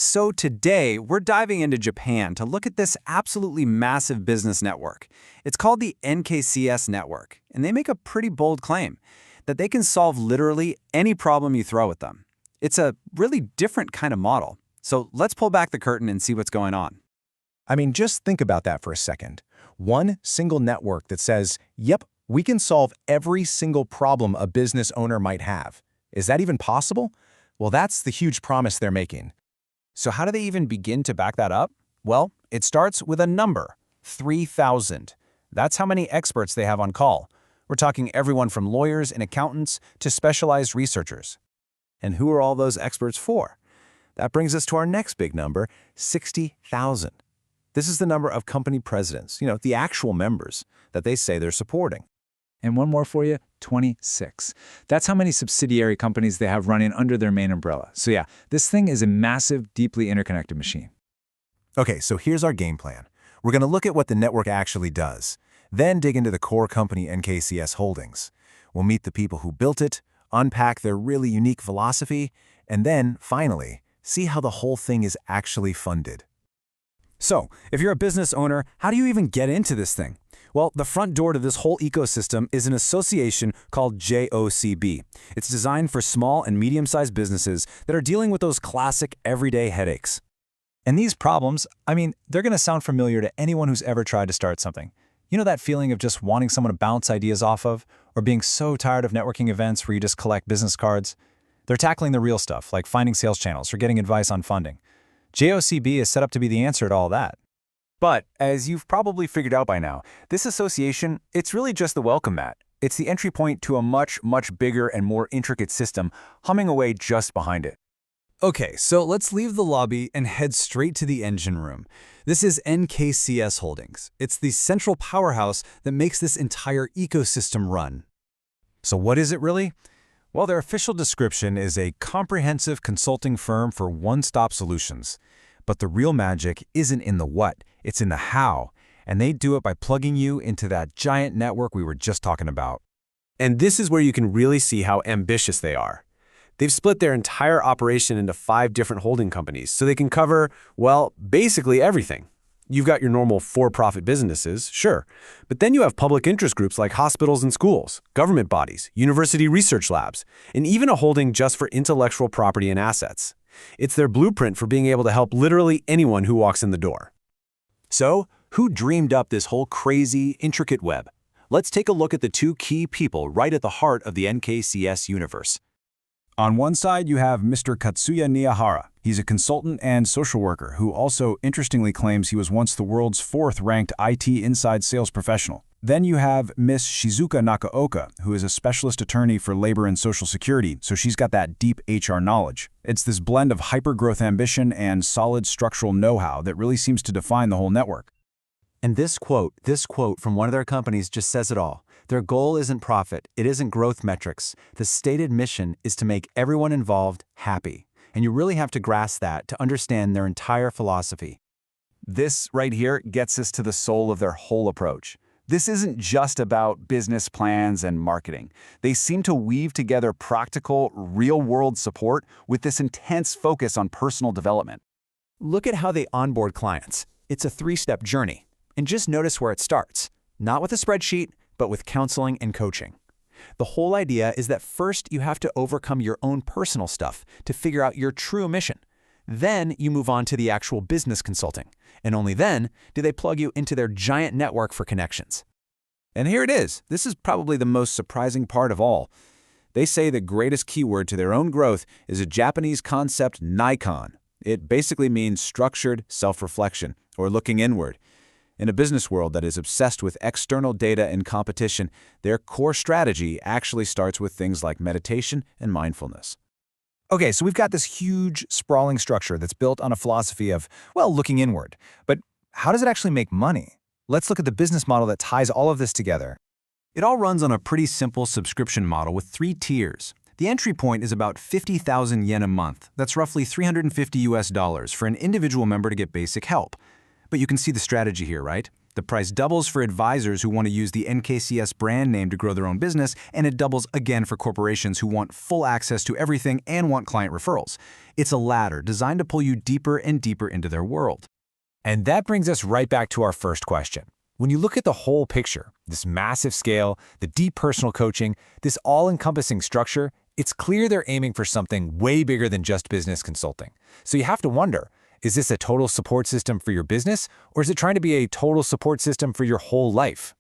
So today, we're diving into Japan to look at this absolutely massive business network. It's called the NKCS network, and they make a pretty bold claim that they can solve literally any problem you throw at them. It's a really different kind of model. So let's pull back the curtain and see what's going on. I mean, just think about that for a second. One single network that says, yep, we can solve every single problem a business owner might have. Is that even possible? Well, that's the huge promise they're making. So how do they even begin to back that up? Well, it starts with a number, 3,000. That's how many experts they have on call. We're talking everyone from lawyers and accountants to specialized researchers. And who are all those experts for? That brings us to our next big number, 60,000. This is the number of company presidents, the actual members that they say they're supporting. And one more for you, 26. That's how many subsidiary companies they have running under their main umbrella. So yeah, this thing is a massive, deeply interconnected machine. Okay, so here's our game plan. We're going to look at what the network actually does, then dig into the core company NKCS Holdings. We'll meet the people who built it, unpack their really unique philosophy, and then, finally, see how the whole thing is actually funded. So, if you're a business owner, how do you even get into this thing? Well, the front door to this whole ecosystem is an association called JOCB. It's designed for small and medium-sized businesses that are dealing with those classic everyday headaches. And these problems, they're going to sound familiar to anyone who's ever tried to start something. You know that feeling of just wanting someone to bounce ideas off of, or being so tired of networking events where you just collect business cards? They're tackling the real stuff, like finding sales channels or getting advice on funding. JOCB is set up to be the answer to all that. But, as you've probably figured out by now, this association, it's really just the welcome mat. It's the entry point to a much, much bigger and more intricate system humming away just behind it. Okay, so let's leave the lobby and head straight to the engine room. This is NKCS Holdings. It's the central powerhouse that makes this entire ecosystem run. So what is it really? Well, their official description is a comprehensive consulting firm for one-stop solutions. But the real magic isn't in the what, it's in the how. And they do it by plugging you into that giant network we were just talking about. And this is where you can really see how ambitious they are. They've split their entire operation into 5 different holding companies, so they can cover, well, basically everything. You've got your normal for-profit businesses, sure, but then you have public interest groups like hospitals and schools, government bodies, university research labs, and even a holding just for intellectual property and assets. It's their blueprint for being able to help literally anyone who walks in the door. So, who dreamed up this whole crazy, intricate web? Let's take a look at the 2 key people right at the heart of the NKCS universe. On one side, you have Mr. Katsuya Niyahara. He's a consultant and social worker who also interestingly claims he was once the world's 4th-ranked IT inside sales professional. Then you have Miss Shizuka Nakaoka, who is a specialist attorney for labor and social security, so she's got that deep HR knowledge. It's this blend of hyper-growth ambition and solid structural know-how that really seems to define the whole network. And this quote from one of their companies just says it all. Their goal isn't profit, it isn't growth metrics. The stated mission is to make everyone involved happy. And you really have to grasp that to understand their entire philosophy. This right here gets us to the soul of their whole approach. This isn't just about business plans and marketing. They seem to weave together practical, real-world support with this intense focus on personal development. Look at how they onboard clients. It's a 3-step journey. And just notice where it starts. Not with a spreadsheet, but with counseling and coaching. The whole idea is that first you have to overcome your own personal stuff to figure out your true mission. Then you move on to the actual business consulting. And only then do they plug you into their giant network for connections. And here it is. This is probably the most surprising part of all. They say the greatest keyword to their own growth is a Japanese concept, Nikon. It basically means structured self-reflection, or looking inward. In a business world that is obsessed with external data and competition, their core strategy actually starts with things like meditation and mindfulness. Okay, so we've got this huge, sprawling structure that's built on a philosophy of, well, looking inward. But how does it actually make money? Let's look at the business model that ties all of this together. It all runs on a pretty simple subscription model with 3 tiers. The entry point is about 50,000 yen a month. That's roughly $350 for an individual member to get basic help. But you can see the strategy here, right? The price doubles for advisors who want to use the NKCS brand name to grow their own business, and it doubles again for corporations who want full access to everything and want client referrals. It's a ladder designed to pull you deeper and deeper into their world. And that brings us right back to our first question. When you look at the whole picture, this massive scale, the deep personal coaching, this all-encompassing structure, it's clear they're aiming for something way bigger than just business consulting. So you have to wonder, is this a total support system for your business, or is it trying to be a total support system for your whole life?